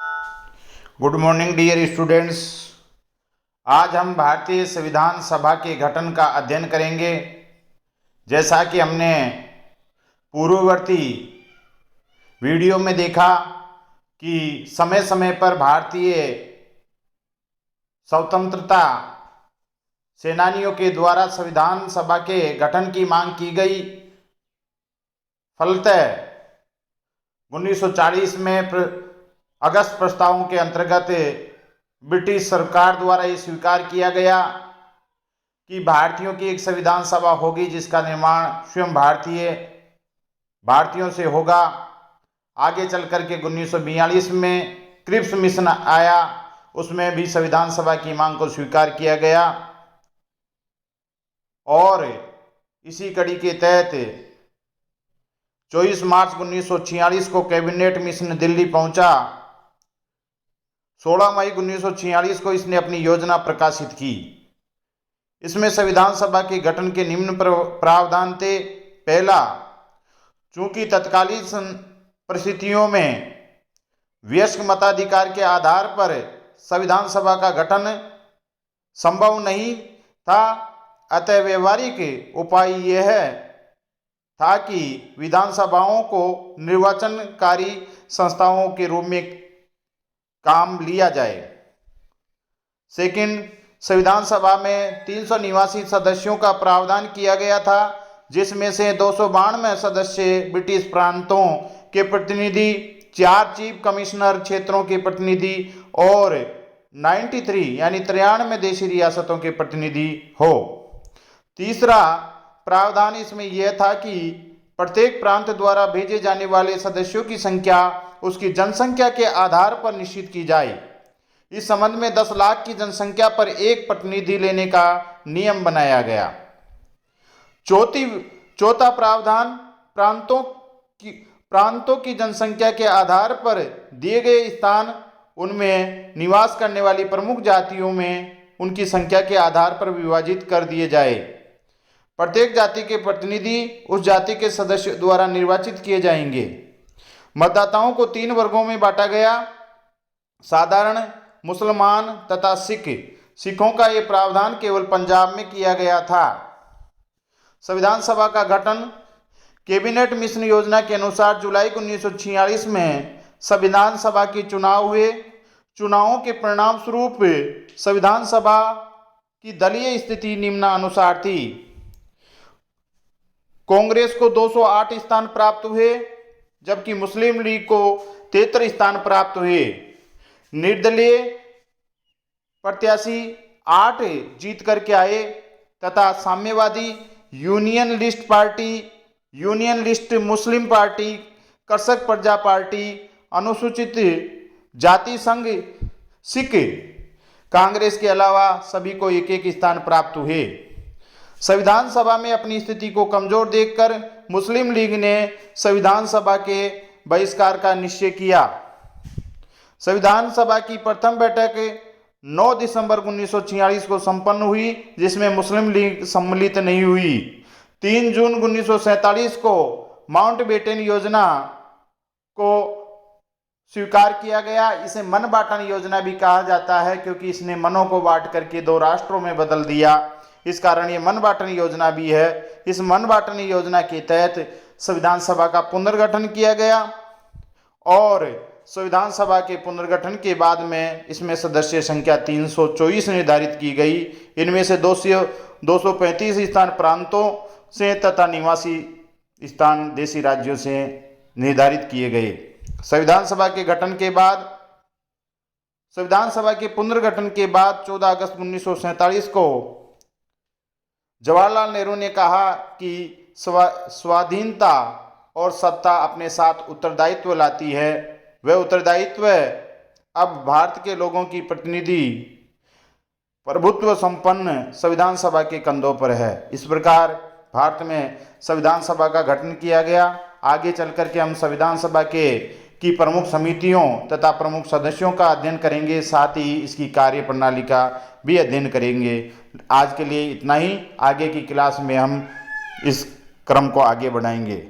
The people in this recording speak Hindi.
Good morning dear students. आज हम भारतीय संविधान सभा के गठन का अध्ययन करेंगे। जैसा कि हमने पूर्ववर्ती वीडियो में देखा कि समय समय पर भारतीय स्वतंत्रता सेनानियों के द्वारा संविधान सभा के गठन की मांग की गई। फलतः 1940 में अगस्त प्रस्तावों के अंतर्गत ब्रिटिश सरकार द्वारा ये स्वीकार किया गया कि भारतीयों की एक संविधान सभा होगी जिसका निर्माण स्वयं भारतीयों से होगा। आगे चल करके 1942 में क्रिप्स मिशन आया, उसमें भी संविधान सभा की मांग को स्वीकार किया गया और इसी कड़ी के तहत 24 मार्च 1946 को कैबिनेट मिशन दिल्ली पहुंचा। 16 मई 1946 को इसने अपनी योजना प्रकाशित की। इसमें संविधान सभा के गठन के निम्न प्रावधान थे। पहला, चूंकि तत्कालीन परिस्थितियों में वयस्क मताधिकार के आधार पर संविधान सभा का गठन संभव नहीं था, अतः व्यवहारिक उपाय यह था कि विधानसभाओं को निर्वाचनकारी संस्थाओं के रूप में काम लिया जाए। सेकंड, संविधान सभा में 300 निवासी सदस्यों का प्रावधान किया गया था, जिसमें से 292 सदस्य ब्रिटिश प्रांतों के प्रतिनिधि, 4 चीफ कमिश्नर क्षेत्रों के प्रतिनिधि और 93 यानी 93 देशी रियासतों के प्रतिनिधि हो। तीसरा प्रावधान इसमें यह था कि प्रत्येक प्रांत द्वारा भेजे जाने वाले सदस्यों की संख्या उसकी जनसंख्या के आधार पर निश्चित की जाए। इस संबंध में 10 लाख की जनसंख्या पर एक प्रतिनिधि लेने का नियम बनाया गया। चौथा प्रावधान प्रांतों की जनसंख्या के आधार पर दिए गए स्थान, उनमें निवास करने वाली प्रमुख जातियों में उनकी संख्या के आधार पर विभाजित कर दिए जाए। प्रत्येक जाति के प्रतिनिधि उस जाति के सदस्य द्वारा निर्वाचित किए जाएंगे। मतदाताओं को 3 वर्गों में बांटा गया, साधारण, मुसलमान तथा सिख। सिखों का ये प्रावधान केवल पंजाब में किया गया था। संविधान सभा का गठन कैबिनेट मिशन योजना के अनुसार जुलाई 1946 में संविधान सभा के चुनाव हुए। चुनावों के परिणाम स्वरूप संविधान सभा की दलीय स्थिति निम्नानुसार थी। कांग्रेस को 208 स्थान प्राप्त हुए, जबकि मुस्लिम लीग को 73 स्थान प्राप्त हुए। निर्दलीय प्रत्याशी 8 जीत करके आए तथा साम्यवादी union list party, union list Muslim party, कृषक प्रजा पार्टी, अनुसूचित जाति संघ, सिख कांग्रेस के अलावा सभी को एक एक स्थान प्राप्त हुए। संविधान सभा में अपनी स्थिति को कमजोर देखकर मुस्लिम लीग ने संविधान सभा के बहिष्कार का निश्चय किया। संविधान सभा की प्रथम बैठक 9 दिसंबर 1946 को संपन्न हुई, जिसमें मुस्लिम लीग सम्मिलित नहीं हुई। 3 जून 1947 को माउंटबेटन योजना को स्वीकार किया गया। इसे मन बांटन योजना भी कहा जाता है, क्योंकि इसने मनों को बांट करके 2 राष्ट्रों में बदल दिया। इस कारण ये मन बांटन योजना भी है। इस मन बांटन योजना के तहत संविधान सभा का पुनर्गठन किया गया और संविधान सभा के पुनर्गठन के बाद में इसमें सदस्य संख्या 324 निर्धारित की गई। इनमें से 235 स्थान प्रांतों से तथा निवासी स्थान देशी राज्यों से निर्धारित किए गए। संविधान सभा के गठन के बाद संविधान सभा के पुनर्गठन के बाद 14 अगस्त 1947 को जवाहरलाल नेहरू ने कहा कि स्वाधीनता और सत्ता अपने साथ उत्तरदायित्व लाती है। वह उत्तरदायित्व अब भारत के लोगों की प्रतिनिधि प्रभुत्व संपन्न संविधान सभा के कंधों पर है। इस प्रकार भारत में संविधान सभा का गठन किया गया। आगे चल कर के हम संविधान सभा की प्रमुख समितियों तथा प्रमुख सदस्यों का अध्ययन करेंगे, साथ ही इसकी कार्य प्रणाली का भी अध्ययन करेंगे। आज के लिए इतना ही। आगे की क्लास में हम इस क्रम को आगे बढ़ाएंगे।